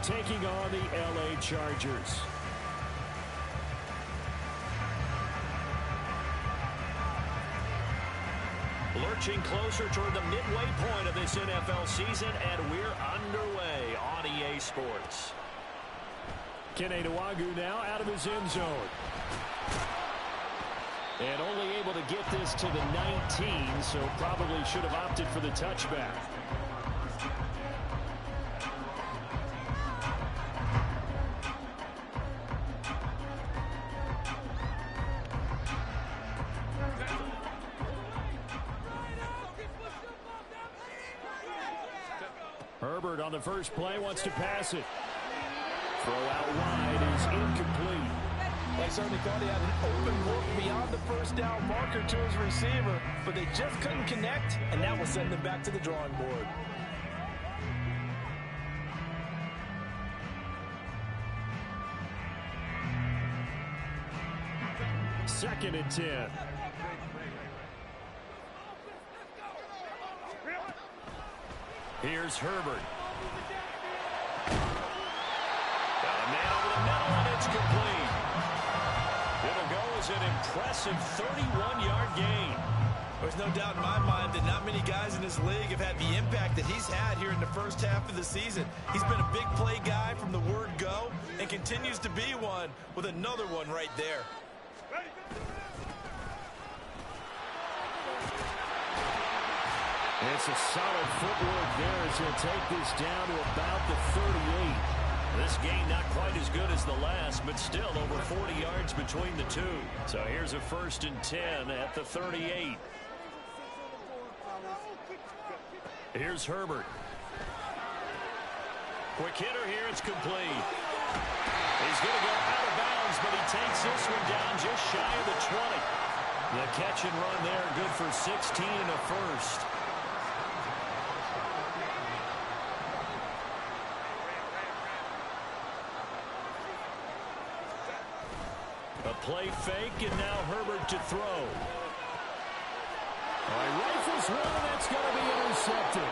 taking on the LA Chargers. Lurching closer toward the midway point of this NFL season, and we're underway on EA Sports. Kene Nwagu now out of his end zone. And only able to get this to the 19, so probably should have opted for the touchback. Herbert on the first play wants to pass it. Throw out wide is incomplete. They certainly thought he had an open look beyond the first down marker to his receiver, but they just couldn't connect, and that will send them back to the drawing board. Second and 10. Here's Herbert. Got a man over the middle, and it's complete. It'll go as an impressive 31-yard gain. There's no doubt in my mind that not many guys in this league have had the impact that he's had here in the first half of the season. He's been a big play guy from the word go and continues to be one with another one right there. It's a solid footwork there as he'll take this down to about the 38. This gain not quite as good as the last, but still over 40 yards between the two. So here's a 1st and 10 at the 38. Here's Herbert. Quick hitter here, it's complete. He's going to go out of bounds, but he takes this one down just shy of the 20. The catch and run there, good for 16 and a first. A play fake, and now Herbert to throw. All right, rifles one, that's going to be intercepted.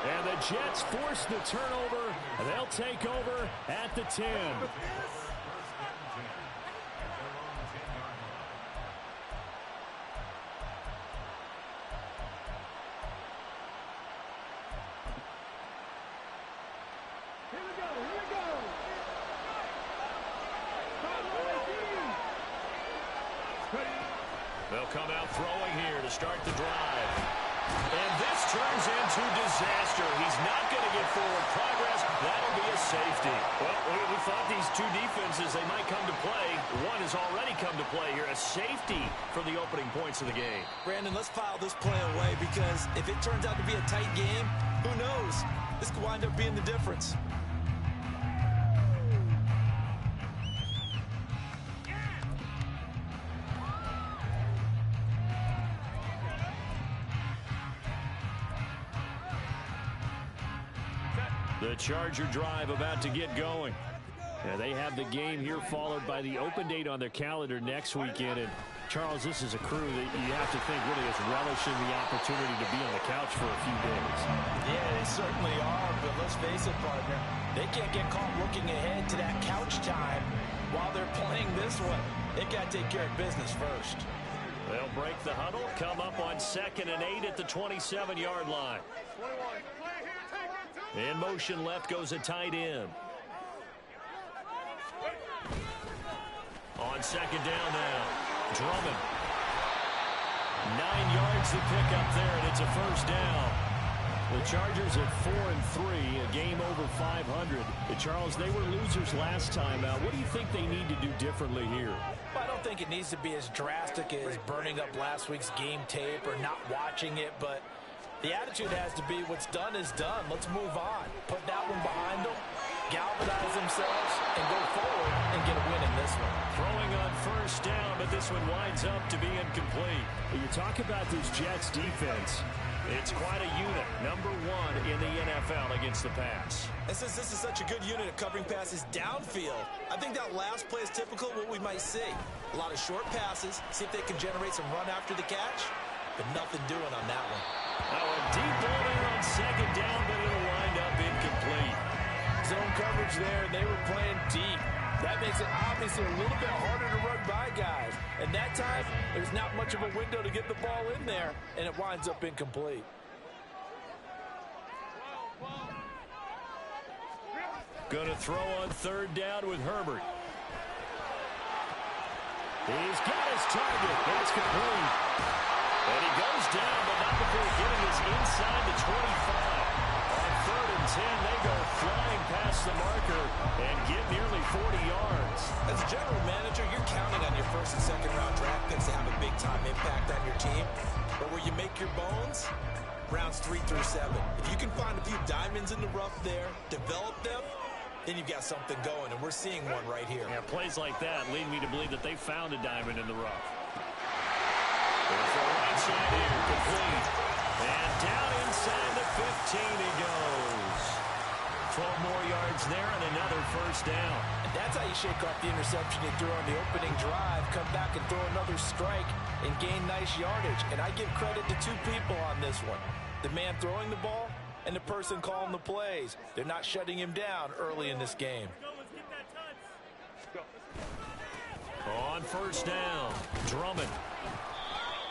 And the Jets force the turnover. They'll take over at the 10. They'll come out throwing here to start the drive. And this turns into disaster. He's not going to get forward progress. That'll be a safety. Well, we thought these two defenses, they might come to play. One has already come to play here. A safety for the opening points of the game. Brandon, let's file this play away because if it turns out to be a tight game, who knows? This could wind up being the difference. The Charger drive about to get going. Yeah, they have the game here followed by the open date on their calendar next weekend. And Charles, this is a crew that you have to think really is relishing the opportunity to be on the couch for a few days. Yeah, they certainly are, but let's face it, partner. They can't get caught looking ahead to that couch time while they're playing this one. They got to take care of business first. They'll break the huddle, come up on 2nd and 8 at the 27-yard line. In motion left goes a tight end. On 2nd down now, Drummond. 9 yards to pick up there, and it's a 1st down. The Chargers at 4-3, a game over 500. Charles, they were losers last time out. What do you think they need to do differently here? Well, I don't think it needs to be as drastic as burning up last week's game tape or not watching it, but the attitude has to be what's done is done. Let's move on. Put that one behind them, galvanize themselves, and go forward and get a win in this one. Throwing on 1st down, but this one winds up to be incomplete. You talk about this Jets defense. It's quite a unit, number 1 in the NFL against the pass. And since this is such a good unit at covering passes downfield, I think that last play is typical of what we might see. A lot of short passes, see if they can generate some run after the catch, but nothing doing on that one. Now a deep ball there on 2nd down, but it'll wind up incomplete. Zone coverage there, and they were playing deep. That makes it obviously a little bit harder to run by guys. And that time, there's not much of a window to get the ball in there, and it winds up incomplete. Going to throw on third down with Herbert. He's got his target. That's complete. And he goes down, but not before getting us inside the 25. On third and 10, they go flying past the marker and get nearly 40 yards. As a general manager, you're counting on your first and second round draft picks to have a big-time impact on your team. But where you make your bones, rounds 3 through 7. If you can find a few diamonds in the rough there, develop them, then you've got something going, and we're seeing one right here. Yeah, plays like that lead me to believe that they found a diamond in the rough. Right side here, complete. And down inside the 15 he goes. 12 more yards there and another first down. And that's how you shake off the interception you threw on the opening drive, come back and throw another strike and gain nice yardage. And I give credit to two people on this one. The man throwing the ball and the person calling the plays. They're not shutting him down early in this game. On first down, Drummond.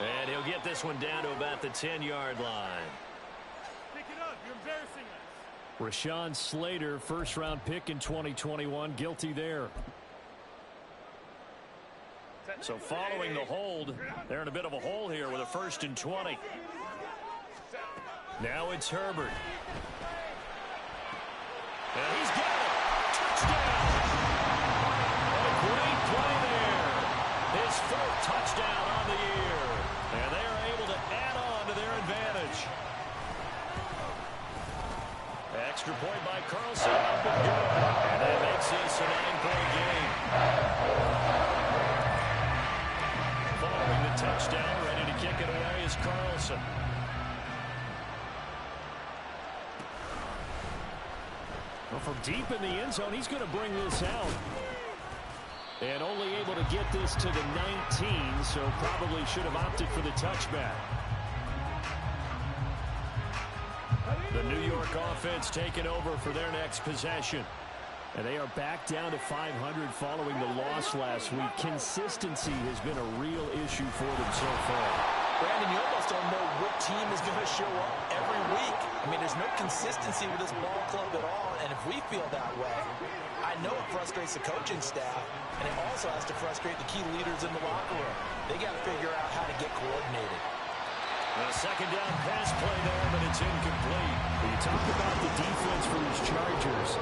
And he'll get this one down to about the 10-yard line. Pick it up. You're embarrassing us. Rashawn Slater, first-round pick in 2021, guilty there. So following the hold, they're in a bit of a hole here with a 1st and 20. Now it's Herbert. And he's got it. Touchdown. A great play there. His 4th touchdown on the year. And they are able to add on to their advantage. Extra point by Carlson. Up and good. And that makes this a 9-point game. Following the touchdown, ready to kick it away is Carlson. Well, from deep in the end zone, he's going to bring this out. And only able to get this to the 19, so probably should have opted for the touchback. The New York offense taking over for their next possession. And they are back down to 500 following the loss last week. Consistency has been a real issue for them so far. Brandon, you almost don't know what team is going to show up every week. I mean, there's no consistency with this ball club at all, and if we feel that way, I know it frustrates the coaching staff, and it also has to frustrate the key leaders in the locker room. They got to figure out how to get coordinated. A second down pass play there, but it's incomplete. You talk about the defense for these Chargers.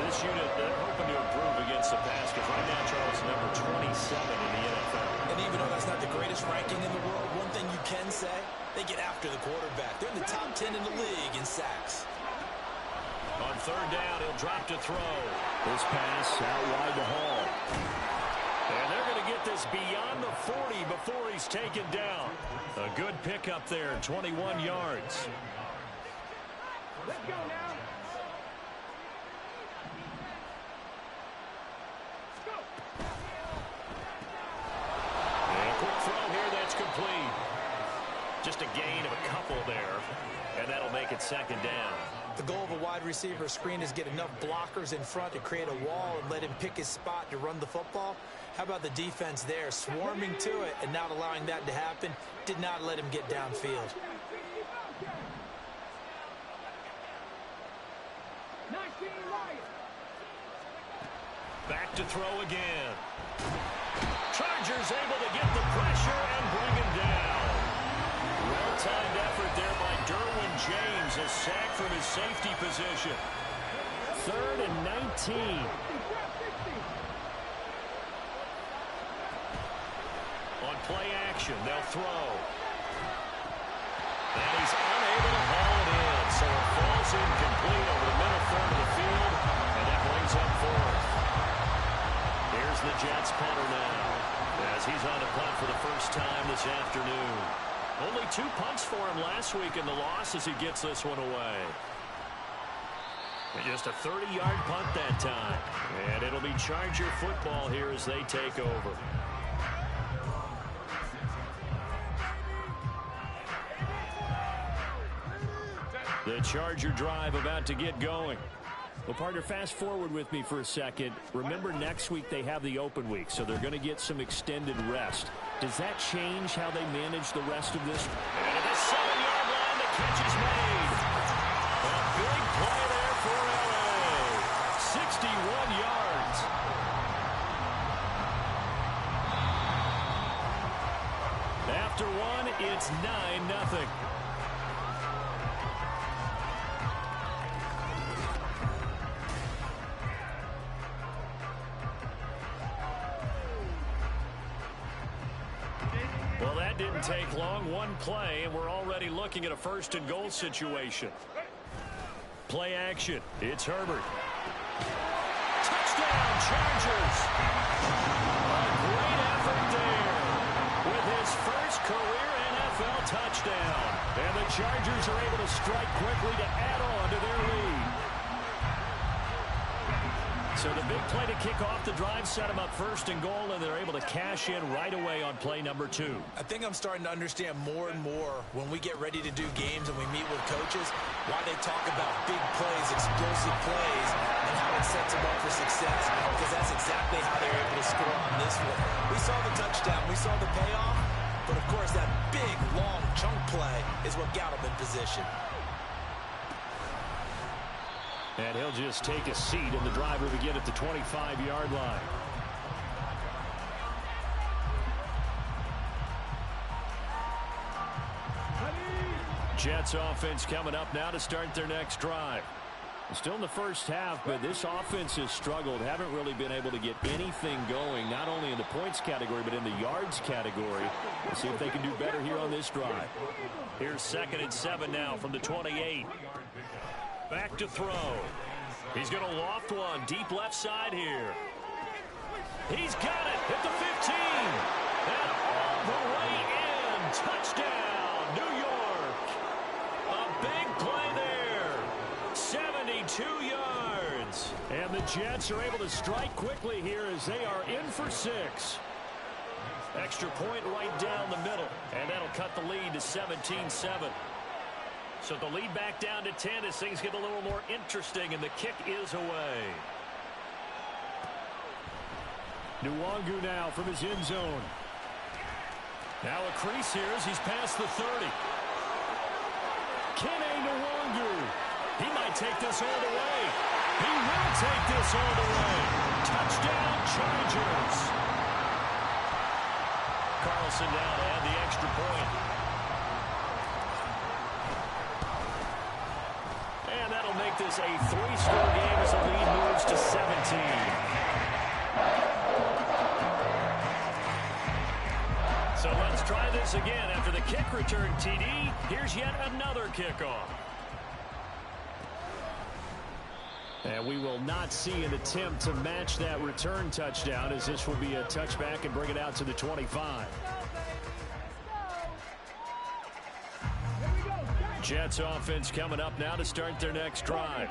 This unit, they're hoping to improve against the pass, because right now, Charles, number 27 in the NFL. And even though that's not the greatest ranking in the world, one thing you can say, they get after the quarterback. They're in the top 10 in the league in sacks. On third down, he'll drop to throw. This pass out wide to Hall. And they're going to get this beyond the 40 before he's taken down. A good pickup there, 21 yards. Let's go now. And a quick throw here, that's complete. Just a gain of a couple there, and that'll make it second down. The goal of a wide receiver screen is get enough blockers in front to create a wall and let him pick his spot to run the football. How about the defense there, swarming to it and not allowing that to happen? Did not let him get downfield. Back to throw again. Chargers able to get the pressure and bring him down. Well-timed effort there by Derwin James, a sack from his safety position. 3rd and 19. On play action, they'll throw. And he's unable to haul it in, so it falls incomplete over the middle third of the field, and that brings up 4th. Here's the Jets punter now, as he's on the punt for the first time this afternoon. Only 2 punts for him last week in the loss as he gets this one away. And just a 30-yard punt that time. And it'll be Charger football here as they take over. The Charger drive about to get going. Well, partner, fast forward with me for a second. Remember, next week they have the open week, so they're going to get some extended rest. Does that change how they manage the rest of this? And at the 7-yard line, the catch is made. A big play there for LA. 61 yards. After one, it's 9-0. Well, that didn't take long. One play, and we're already looking at a first-and-goal situation. Play action. It's Herbert. Touchdown, Chargers. A great effort there with his first career NFL touchdown. And the Chargers are able to strike quickly to add on to their lead. So the big play to kick off the drive set them up first and goal, and they're able to cash in right away on play number 2. I think I'm starting to understand more and more when we get ready to do games and we meet with coaches why they talk about big plays, explosive plays, and how it sets them up for success, because that's exactly how they're able to score on this one. We saw the touchdown. We saw the payoff. But, of course, that big, long chunk play is what got him in position. And he'll just take a seat, and the drive will begin at the 25-yard line. Jets offense coming up now to start their next drive. Still in the first half, but this offense has struggled. Haven't really been able to get anything going, not only in the points category, but in the yards category. We'll see if they can do better here on this drive. Here's 2nd and 7 now from the 28. Back to throw. He's going to loft one deep left side here. He's got it at the 15. And all the way in. Touchdown, New York. A big play there. 72 yards. And the Jets are able to strike quickly here as they are in for 6. Extra point right down the middle. And that'll cut the lead to 17-7. So the lead back down to 10 as things get a little more interesting, and the kick is away. Nwangu now from his end zone. Now a crease here as he's past the 30. Kene Nwangu. He might take this all the way. He will take this all the way. Touchdown, Chargers. Carlson now to add the extra point. And that'll make this a 3-score game as the lead moves to 17. So let's try this again. After the kick return TD, here's yet another kickoff. And we will not see an attempt to match that return touchdown, as this will be a touchback and bring it out to the 25. Jets offense coming up now to start their next drive.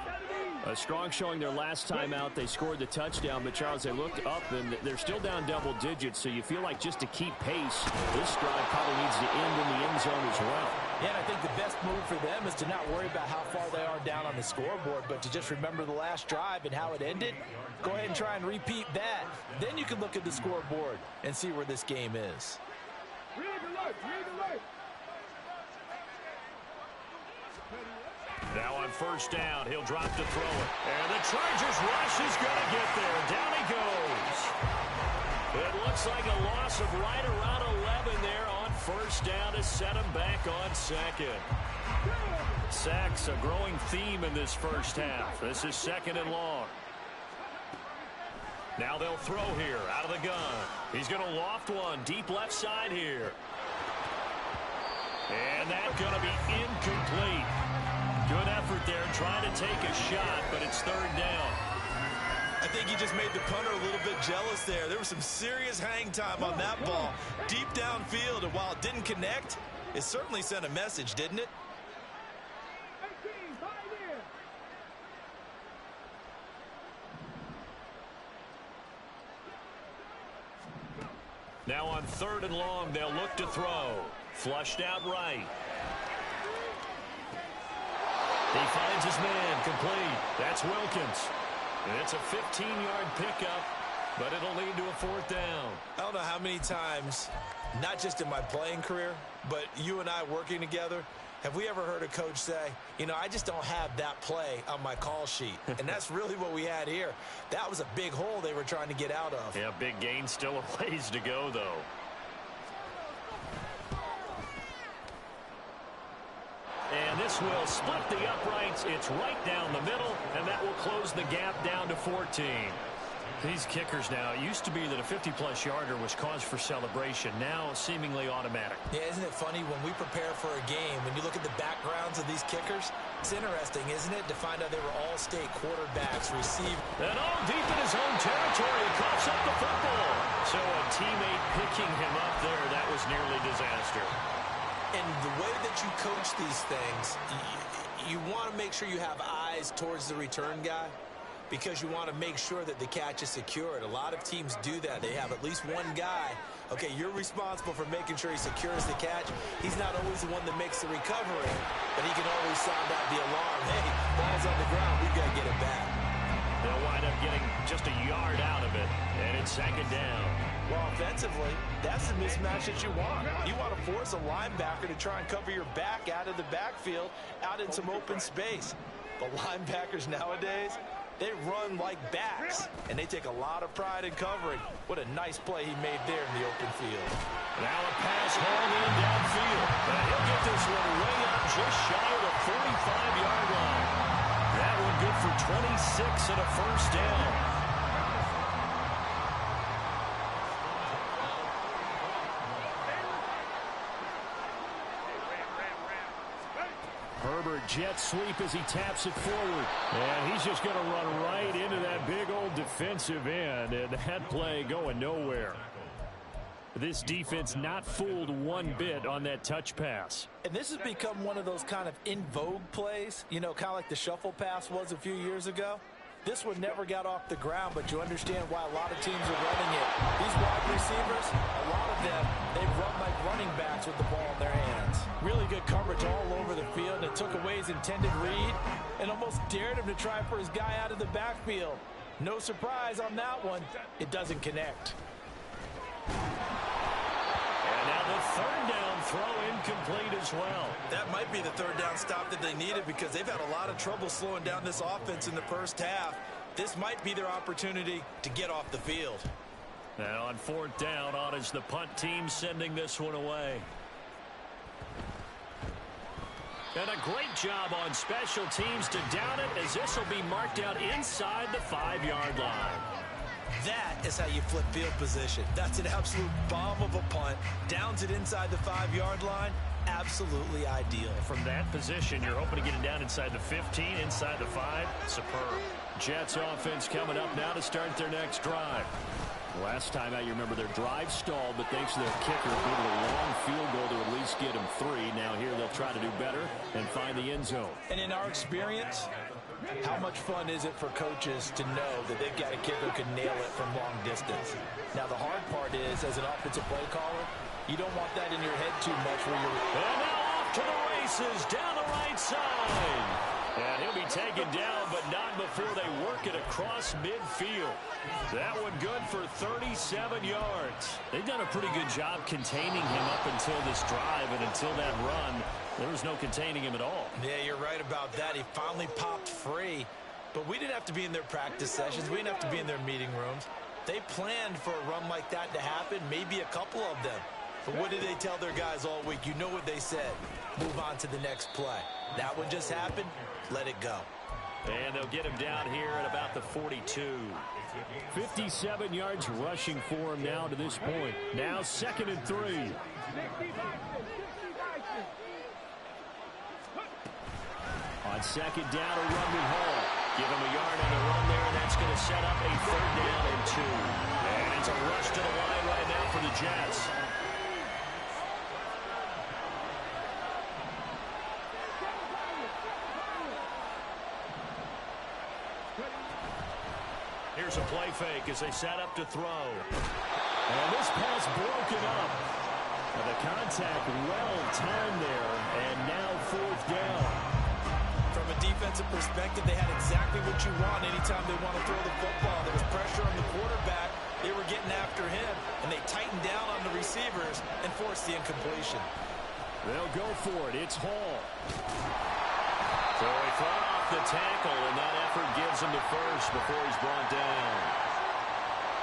A strong showing their last time out. They scored the touchdown, but Charles, they looked up and they're still down double digits, so you feel like just to keep pace, this drive probably needs to end in the end zone as well. Yeah, and I think the best move for them is to not worry about how far they are down on the scoreboard, but to just remember the last drive and how it ended. Go ahead and try and repeat that. Then you can look at the scoreboard and see where this game is. Read the light. Now on first down, he'll drop to throw it. And the Chargers rush is going to get there. Down he goes. It looks like a loss of right around 11 there on first down to set him back on second. Sacks a growing theme in this first half. This is 2nd and long. Now they'll throw here out of the gun. He's going to loft one deep left side here. And that's going to be incomplete. Good effort there trying to take a shot, but it's 3rd down. I think he just made the punter a little bit jealous there. There was some serious hang time on that ball. Deep downfield, and while it didn't connect, it certainly sent a message, didn't it? Now on 3rd and long, they'll look to throw. Flushed out right. He finds his man, complete. That's Wilkins. And it's a 15-yard pickup, but it'll lead to a 4th down. I don't know how many times, not just in my playing career, but you and I working together, have we ever heard a coach say, you know, I just don't have that play on my call sheet. And that's really what we had here. That was a big hole they were trying to get out of. Yeah, big gain, still a ways to go, though. And this will split the uprights. It's right down the middle, and that will close the gap down to 14. These kickers now, it used to be that a 50-plus yarder was cause for celebration. Now seemingly automatic. Yeah, isn't it funny when we prepare for a game, when you look at the backgrounds of these kickers, it's interesting, isn't it, to find out they were all-state quarterbacks, received. And all deep in his own territory, he coughs up the football. So a teammate picking him up there, that was nearly disaster. And the way that you coach these things, you want to make sure you have eyes towards the return guy, because you want to make sure that the catch is secured. A lot of teams do that. They have at least one guy. Okay, you're responsible for making sure he secures the catch. He's not always the one that makes the recovery, but he can always sound out the alarm. Hey, ball's on the ground. We've got to get it back. They'll wind up getting just a yard out of it, and it's 2nd down. Well, offensively, that's the mismatch that you want. You want to force a linebacker to try and cover your back out of the backfield, out in some open space. But linebackers nowadays, they run like backs, and they take a lot of pride in covering. What a nice play he made there in the open field. Now a pass hauled in downfield. But he'll get this one way up just shy of the 45-yard line. That one good for 26 and a 1st down. Herbert jet sweep as he taps it forward. And he's just going to run right into that big old defensive end. And that play going nowhere. This defense not fooled one bit on that touch pass. And this has become one of those kind of in vogue plays, you know, kind of like the shuffle pass was a few years ago. This one never got off the ground, but you understand why a lot of teams are running it. These wide receivers, a lot of them, they run like running backs with the ball in their hands. Really good coverage all over the field, and it took away his intended read and almost dared him to try for his guy out of the backfield. No surprise on that one. It doesn't connect. And now the 3rd down throw incomplete as well. That might be the 3rd down stop that they needed, because they've had a lot of trouble slowing down this offense in the first half. This might be their opportunity to get off the field. Now on 4th down, on is the punt team sending this one away. And a great job on special teams to down it, as this will be marked out inside the 5-yard line. That is how you flip field position. That's an absolute bomb of a punt. Downs it inside the 5-yard line. Absolutely ideal. From that position, you're hoping to get it down inside the 15, inside the 5. Superb. Jets offense coming up now to start their next drive. Last time out, you remember their drive stalled, but thanks to their kicker, due to a long field goal to at least get them 3. Now here they'll try to do better and find the end zone. And in our experience, how much fun is it for coaches to know that they've got a kicker who can nail it from long distance? Now, the hard part is, as an offensive play caller, you don't want that in your head too much where you're... And now off to the races, down the right side. And he'll be taken down, but not before they work it across midfield. That one good for 37 yards. They've done a pretty good job containing him up until this drive, and until that run, there was no containing him at all. Yeah, you're right about that. He finally popped free, but we didn't have to be in their practice sessions. We didn't have to be in their meeting rooms. They planned for a run like that to happen, maybe a couple of them. But what did they tell their guys all week? You know what they said. Move on to the next play. That one just happened. Let it go. And they'll get him down here at about the 42. 57 yards rushing for him now to this point. Now 2nd and 3. On 2nd down, a run with Hall. Give him a yard on the run there, and that's going to set up a 3rd down and 2. And it's a rush to the line right now for the Jets. Here's a play fake as they set up to throw. And this pass broken up. And the contact well timed there, and now 4th down. From a defensive perspective, they had exactly what you want anytime they want to throw the football. There was pressure on the quarterback. They were getting after him, and they tightened down on the receivers and forced the incompletion. They'll go for it. It's Hall. So he fought off the tackle, and that effort gives him the first before he's brought down.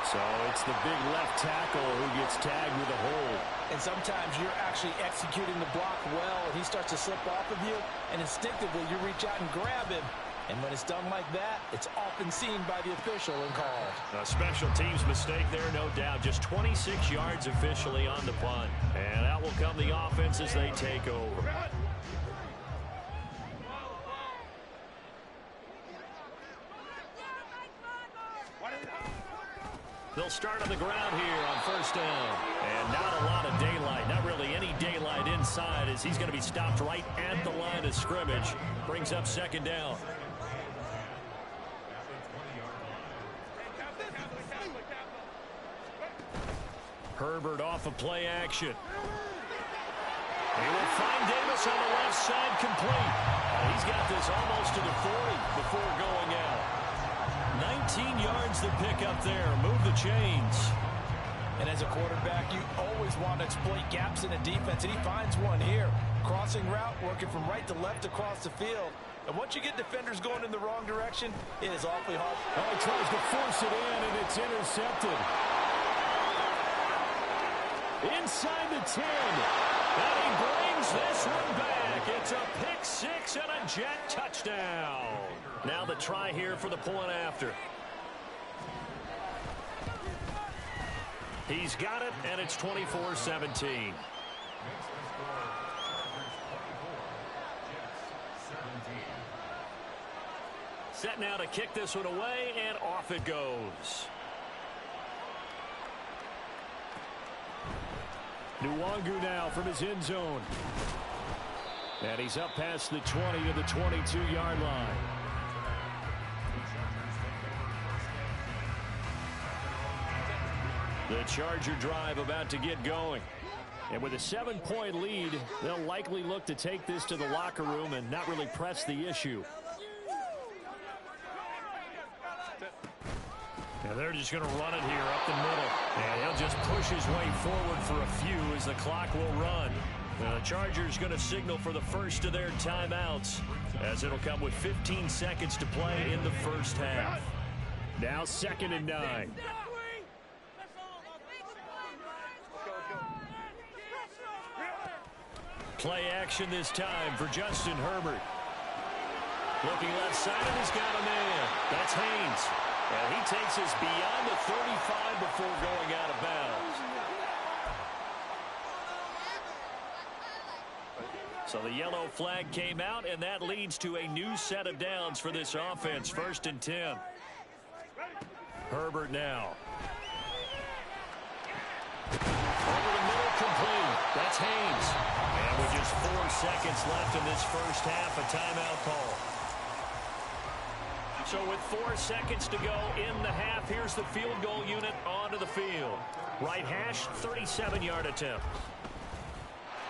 So it's the big left tackle who gets tagged with a hold. And sometimes you're actually executing the block well, and he starts to slip off of you, and instinctively you reach out and grab him. And when it's done like that, it's often seen by the official and called. A special teams mistake there, no doubt. Just 26 yards officially on the punt. And out will come the offense as they take over. They'll start on the ground here on first down. And not a lot of daylight. Not really any daylight inside as he's going to be stopped right at the line of scrimmage. Brings up second down. Herbert off of play action. He will find Davis on the left side complete. He's got this almost to the 40 before going out. 19 yards to pick up there. Move the chains. And as a quarterback, you always want to exploit gaps in a defense, and he finds one here. Crossing route, working from right to left across the field. And once you get defenders going in the wrong direction, it is awfully hard. Oh, he tries to force it in, and it's intercepted. Inside the 10. And he brings this one back. It's a pick six and a jet touchdown. Now the try here for the point after. He's got it, and it's 24-17. Set now to kick this one away, and off it goes. Nwangu now from his end zone. And he's up past the 20 to the 22-yard line. The Charger drive about to get going. And with a 7-point lead, they'll likely look to take this to the locker room and not really press the issue. And they're just going to run it here up the middle. And he'll just push his way forward for a few as the clock will run. The Chargers going to signal for the first of their timeouts as it'll come with 15 seconds to play in the first half. Now 2nd and 9. Play action this time for Justin Herbert. Looking left side, and he's got a man. That's Haynes. And he takes us beyond the 35 before going out of bounds. So the yellow flag came out, and that leads to a new set of downs for this offense. 1st and 10. Herbert now. Over the middle, complete. That's Haynes. And with just 4 seconds left in this first half, a timeout call. So with 4 seconds to go in the half, here's the field goal unit onto the field. Right hash, 37-yard attempt.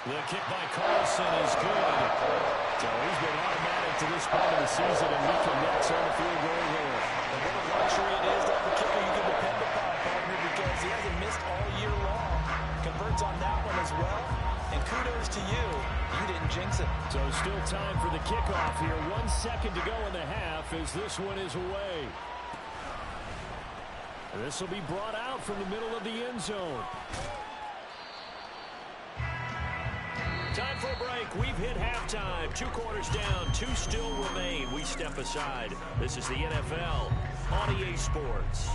The kick by Carlson is good. So he's been automatic to this point of the season, and he connects on the field goal here. And what a luxury it is that the kicker you can depend upon, partner, because he hasn't missed all year long. Converts on that one as well. And kudos to you. You didn't jinx it. So still time for the kickoff here. 1 second to go in the half as this one is away. This will be brought out from the middle of the end zone. Time for a break. We've hit halftime. 2 quarters down. 2 still remain. We step aside. This is the NFL on EA Sports.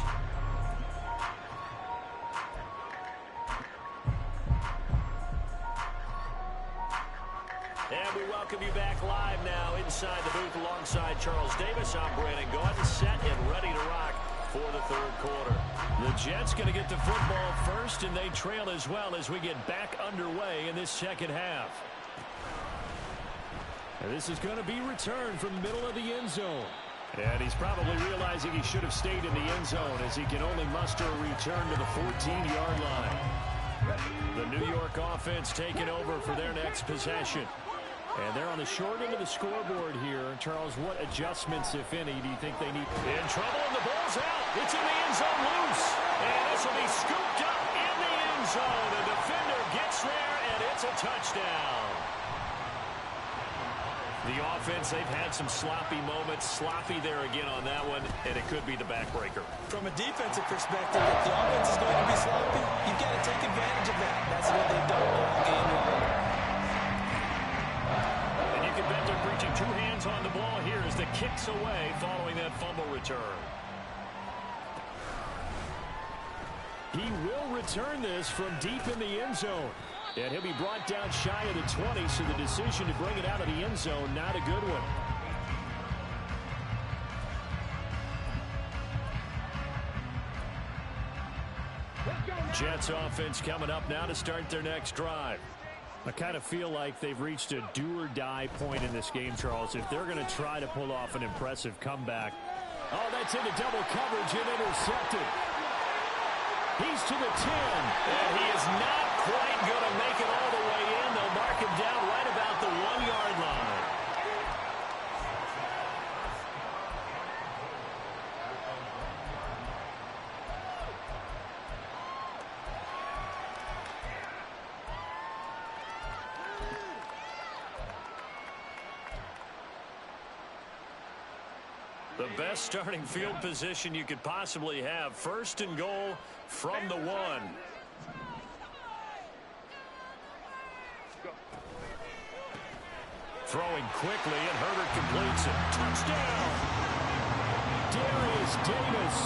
And we welcome you back live now inside the booth alongside Charles Davis. I'm Brandon Gordon, set and ready to rock for the 3rd quarter. The Jets going to get the football first, and they trail as well as we get back underway in this second half. And this is going to be returned from the middle of the end zone. And he's probably realizing he should have stayed in the end zone as he can only muster a return to the 14-yard line. The New York offense taking over for their next possession. And they're on the short end of the scoreboard here. Charles, what adjustments, if any, do you think they need? In trouble, and the ball's out. It's in the end zone loose. And this will be scooped up in the end zone. The defender gets there, and it's a touchdown. The offense, they've had some sloppy moments. Sloppy there again on that one, and it could be the backbreaker. From a defensive perspective, if the offense is going to be sloppy, you've got to take advantage of that. That's what they've done all game long. And you can bet they're preaching two hands on the ball here as the kick's away following that fumble return. He will return this from deep in the end zone. And he'll be brought down shy of the 20, so the decision to bring it out of the end zone, not a good one. Jets offense coming up now to start their next drive. I kind of feel like they've reached a do-or-die point in this game, Charles, if they're going to try to pull off an impressive comeback. Oh, that's into double coverage and intercepted. He's to the 10. And he is not quite going to make it all the way in. They'll mark him down right about the 1-yard line. The best starting field position you could possibly have. First and goal from the 1. Throwing quickly, and Herbert completes it. Touchdown! Darius Davis,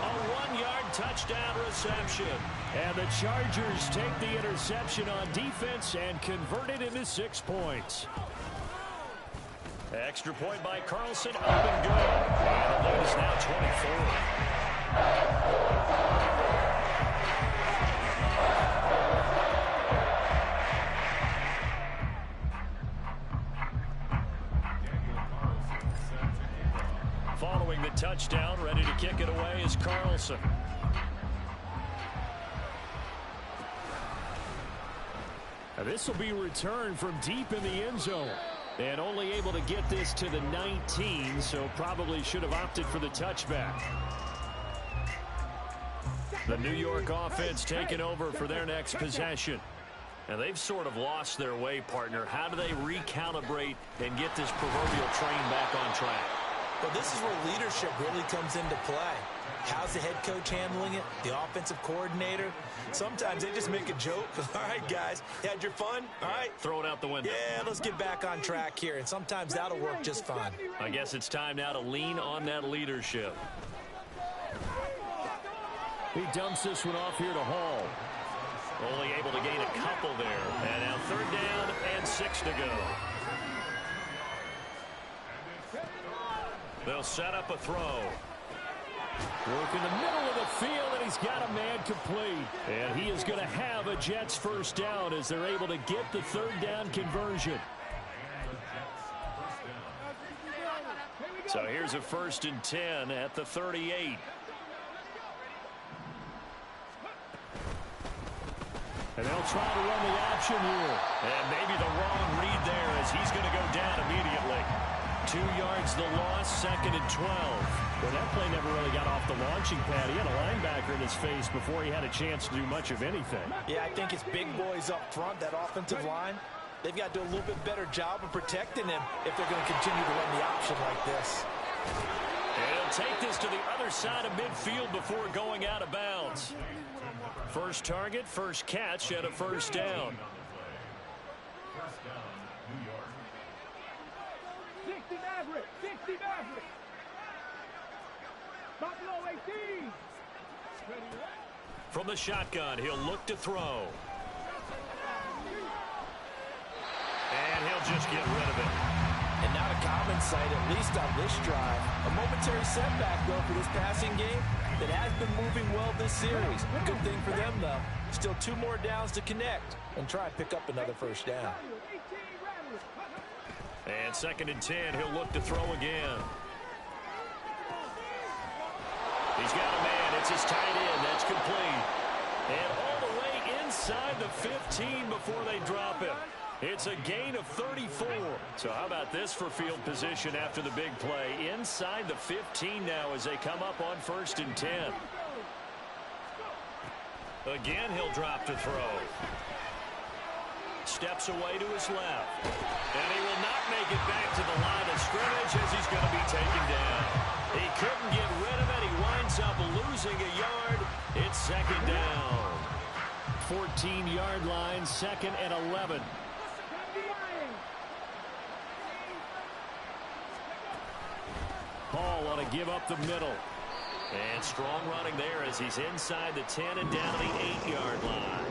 a 1-yard touchdown reception. And the Chargers take the interception on defense and convert it into 6 points. Extra point by Carlson, up and good. And the lead is now 24. Following the touchdown, ready to kick it away is Carlson. This will be returned from deep in the end zone. And only able to get this to the 19, so probably should have opted for the touchback. The New York offense taking over for their next possession. And they've sort of lost their way, partner. How do they recalibrate and get this proverbial train back on track? Well, this is where leadership really comes into play. How's the head coach handling it? The offensive coordinator? Sometimes they just make a joke. All right, guys, you had your fun? All right. Throw it out the window. Yeah, let's get back on track here. And sometimes that'll work just fine. I guess it's time now to lean on that leadership. He dumps this one off here to Hall. Only able to gain a couple there. And now 3rd down and 6 to go. They'll set up a throw. Work in the middle of the field, and he's got a man complete. And he is going to have a Jets first down as they're able to get the 3rd down conversion. So here's a 1st and 10 at the 38. And they'll try to run the option here. And maybe the wrong read there as he's going to go down immediately. 2 yards the loss, 2nd and 12. Well, that play never really got off the launching pad. He had a linebacker in his face before he had a chance to do much of anything. Yeah, I think it's big boys up front, that offensive line. They've got to do a little bit better job of protecting him if they're going to continue to run the option like this. And he'll take this to the other side of midfield before going out of bounds. First target, first catch, and a 1st down. 60 Maverick! 60 Maverick! Buffalo 18! From the shotgun, he'll look to throw. And he'll just get rid of it. And not a common sight, at least on this drive. A momentary setback, though, for this passing game that has been moving well this series. Good thing for them, though. Still 2 more downs to connect and try and pick up another 1st down. And 2nd and 10, he'll look to throw again. He's got a man. It's his tight end. That's complete. And all the way inside the 15 before they drop him. It's a gain of 34. So how about this for field position after the big play? Inside the 15 now as they come up on 1st and 10. Again, he'll drop to throw. Steps away to his left. And he will not make it back to the line of scrimmage as he's going to be taken down. He couldn't get rid of it. He winds up losing a yard. It's 2nd down. 14-yard line, 2nd and 11. Hall want to give up the middle. And strong running there as he's inside the 10 and down the 8-yard line.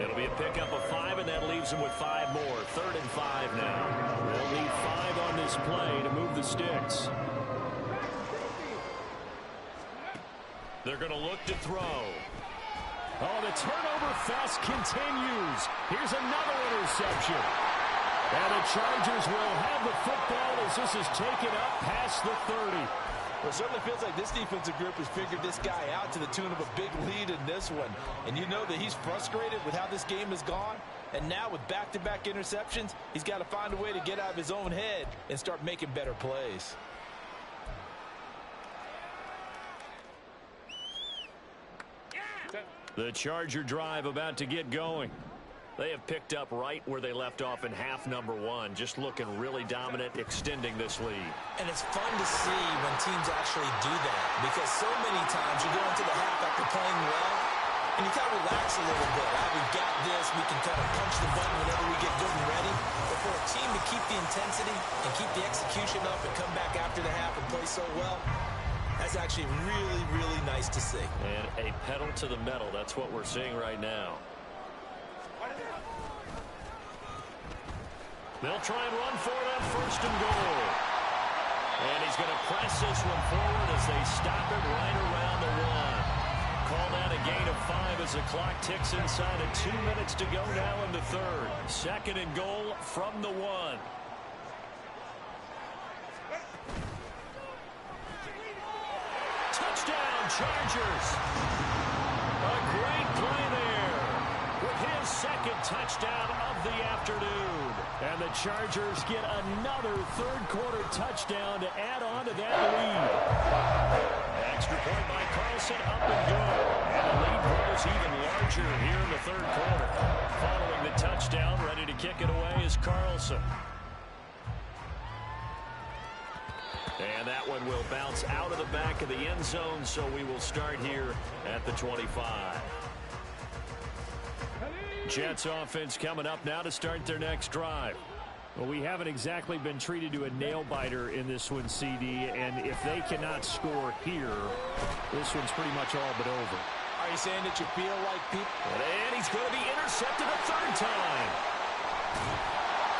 It'll be a pickup of 5, and that leaves him with 5 more. 3rd and 5 now. They'll need 5 on this play to move the sticks. They're going to look to throw. Oh, the turnover fest continues. Here's another interception. And the Chargers will have the football as this is taken up past the 30. Well, it certainly feels like this defensive group has figured this guy out to the tune of a big lead in this one. And you know that he's frustrated with how this game has gone. And now with back-to-back interceptions, he's got to find a way to get out of his own head and start making better plays. The Charger drive about to get going. They have picked up right where they left off in half number 1, just looking really dominant, extending this lead. And it's fun to see when teams actually do that, because so many times you go into the half after playing well, and you kind of relax a little bit. We've got this. We can kind of punch the button whenever we get good and ready. But for a team to keep the intensity and keep the execution up and come back after the half and play so well, that's actually really, really nice to see. And a pedal to the metal. That's what we're seeing right now. They'll try and run for it on 1st and goal. And he's going to press this one forward as they stop it right around the 1. Call that a gain of 5 as the clock ticks inside of 2 minutes to go now in the 3rd. 2nd and goal from the 1. Touchdown, Chargers. A great play there with his 2nd touchdown of the afternoon. And the Chargers get another 3rd-quarter touchdown to add on to that lead. Extra point by Carlson, up and good. And the lead grows even larger here in the 3rd quarter. Following the touchdown, ready to kick it away is Carlson. And that one will bounce out of the back of the end zone, so we will start here at the 25. Jets offense coming up now to start their next drive. Well, we haven't exactly been treated to a nail-biter in this one, CD, and if they cannot score here, this one's pretty much all but over. Are you saying that you feel like people... And he's going to be intercepted a 3rd time.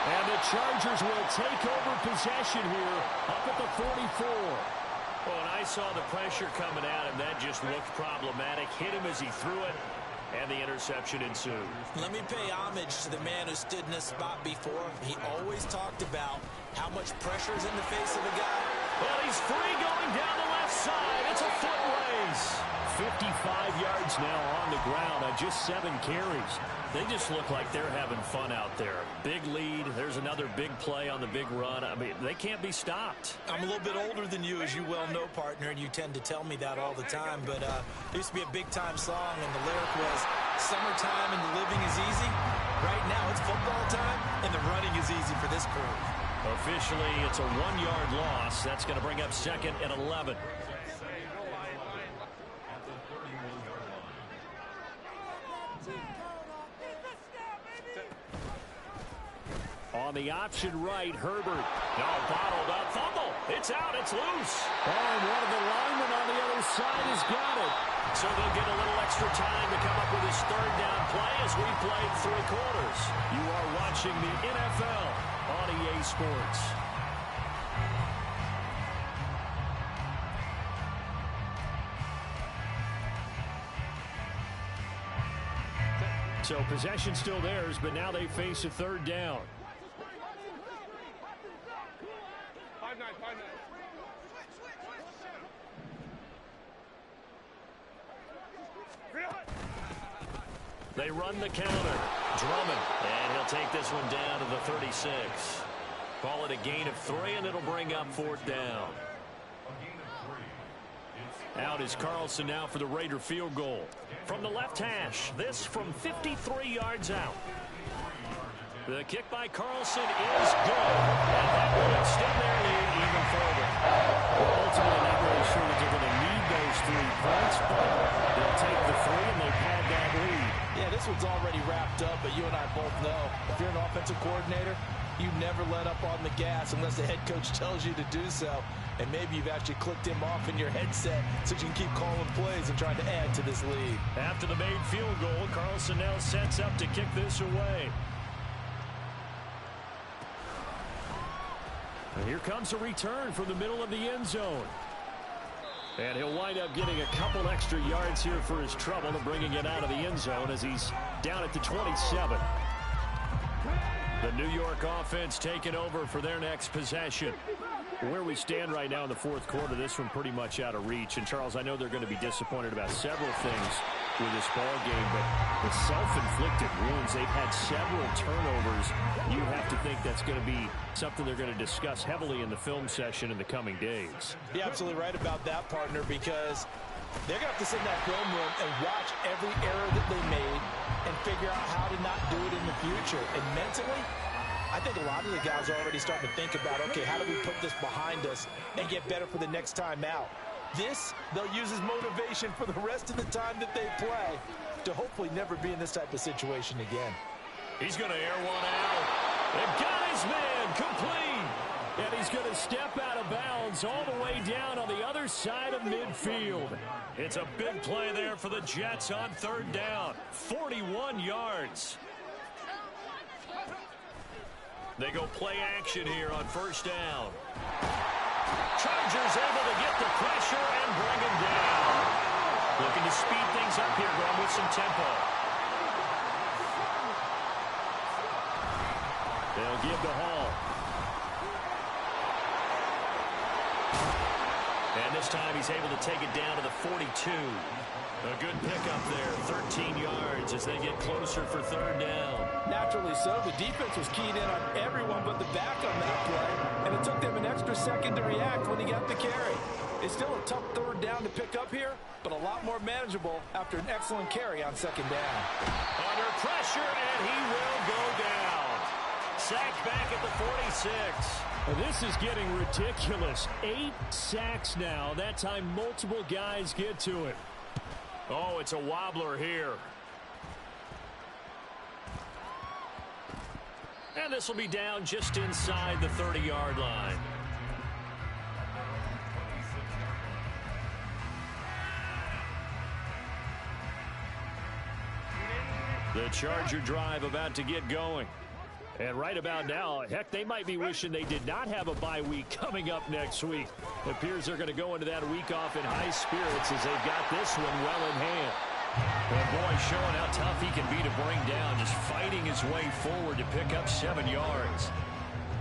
And the Chargers will take over possession here up at the 44. Well, and I saw the pressure coming at him. That just looked problematic. Hit him as he threw it, and the interception ensued. Let me pay homage to the man who stood in this spot before. He always talked about how much pressure is in the face of a guy. Well, he's free going down the left side. It's a foot race. 55 yards now on the ground on just 7 carries. They just look like they're having fun out there. Big lead. There's another big play on the big run. I mean, they can't be stopped. I'm a little bit older than you, as you well know, partner, and you tend to tell me that all the time. But there used to be a big-time song, and the lyric was, "Summertime and the living is easy." Right now, it's football time, and the running is easy for this crew. Officially, it's a 1-yard loss. That's going to bring up 2nd and 11. On the option right, Herbert. No, bottled up. Fumble. It's out. It's loose. And one of the linemen on the other side has got it. So they'll get a little extra time to come up with his 3rd down play as we played 3 quarters. You are watching the NFL on EA Sports. So possession still theirs, but now they face a 3rd down. 5-9, 5-9. They run the counter. Drummond. And he'll take this one down to the 36. Call it a gain of 3, and it'll bring up 4th down. Out is Carlson now for the Raider field goal. From the left hash, this from 53 yards out. The kick by Carlson is good. And that will extend their lead even further. Well, ultimately, not really sure that they're going to need those 3 points, but they'll take the 3 and they pad that lead. Yeah, this one's already wrapped up, but you and I both know if you're an offensive coordinator, you never let up on the gas unless the head coach tells you to do so. And maybe you've actually clicked him off in your headset so you can keep calling plays and trying to add to this lead. After the made field goal, Carlson now sets up to kick this away. And here comes a return from the middle of the end zone. And he'll wind up getting a couple extra yards here for his trouble and bringing it out of the end zone as he's down at the 27. The New York offense taking over for their next possession. Where we stand right now in the 4th quarter, this one pretty much out of reach. And, Charles, I know they're going to be disappointed about several things with this ball game, but it's self-inflicted wounds. They've had several turnovers. You have to think that's going to be something they're going to discuss heavily in the film session in the coming days. You're absolutely right about that, partner, because they're going to have to sit in that film room and watch every error that they made and figure out how to not do it in the future. And mentally, I think a lot of the guys are already starting to think about, okay, how do we put this behind us and get better for the next time out? This, they'll use as motivation for the rest of the time that they play to hopefully never be in this type of situation again. He's going to air one out. And got his man complete. And he's going to step out of bounds all the way down on the other side of midfield. It's a big play there for the Jets on 3rd down. 41 yards. They go play action here on 1st down. Chargers able to get the pressure and bring him down. Looking to speed things up here, going with some tempo. They'll give to Hall. And this time he's able to take it down to the 42. A good pickup there, 13 yards as they get closer for 3rd down. Naturally so. The defense was keyed in on everyone but the back on that play, and it took them an extra second to react when he got the carry. It's still a tough 3rd down to pick up here, but a lot more manageable after an excellent carry on 2nd down. Under pressure, and he will go down. Sacked back at the 46. This is getting ridiculous. 8 sacks now. That time multiple guys get to it. Oh, it's a wobbler here. And this will be down just inside the 30-yard line. The Charger drive about to get going. And right about now, heck, they might be wishing they did not have a bye week coming up next week. It appears they're going to go into that week off in high spirits as they've got this one well in hand. And boy, showing how tough he can be to bring down, just fighting his way forward to pick up 7 yards.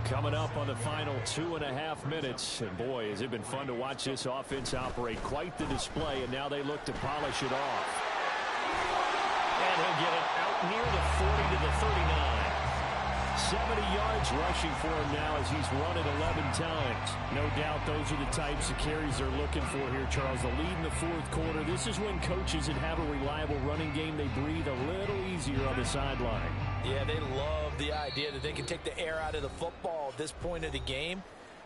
Coming up on the final 2.5 minutes. And boy, has it been fun to watch this offense operate. Quite the display, and now they look to polish it off. And he'll get it out near the 40 to the 39. 70 yards rushing for him now as he's run it 11 times. No doubt those are the types of carries they're looking for here, Charles. The lead in the 4th quarter. This is when coaches that have a reliable running game, they breathe a little easier on the sideline. Yeah, they love the idea that they can take the air out of the football at this point of the game.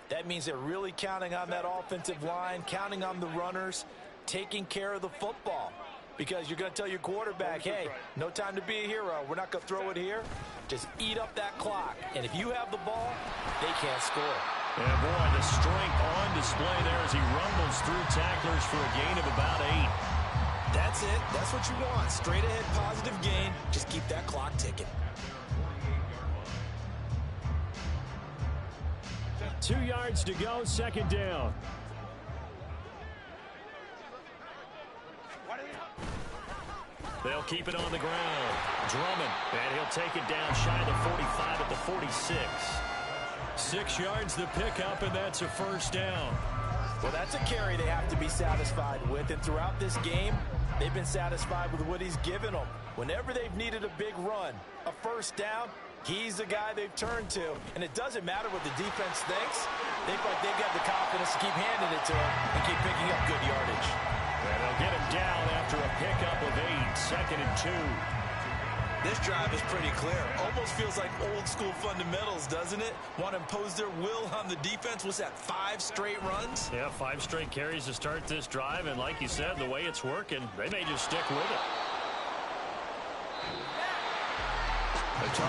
That means they're really counting on that offensive line, counting on the runners, taking care of the football. Because you're going to tell your quarterback, hey, no time to be a hero. We're not going to throw it here. Just eat up that clock. And if you have the ball, they can't score. And boy, the strength on display there as he rumbles through tacklers for a gain of about 8. That's it. That's what you want. Straight ahead, positive gain. Just keep that clock ticking. 2 yards to go, 2nd down. They'll keep it on the ground. Drummond, and he'll take it down shy of the 45 at the 46. 6 yards the pickup, and that's a 1st down. Well, that's a carry they have to be satisfied with. And throughout this game, they've been satisfied with what he's given them. Whenever they've needed a big run, a first down, he's the guy they've turned to. And it doesn't matter what the defense thinks. They feel like they've got the confidence to keep handing it to him and keep picking up good yardage. And they'll get him down after a pickup of 8, 2nd and 2. This drive is pretty clear. Almost feels like old school fundamentals, doesn't it? Want to impose their will on the defense. What's that, 5 straight runs? Yeah, 5 straight carries to start this drive. And like you said, the way it's working, they may just stick with it.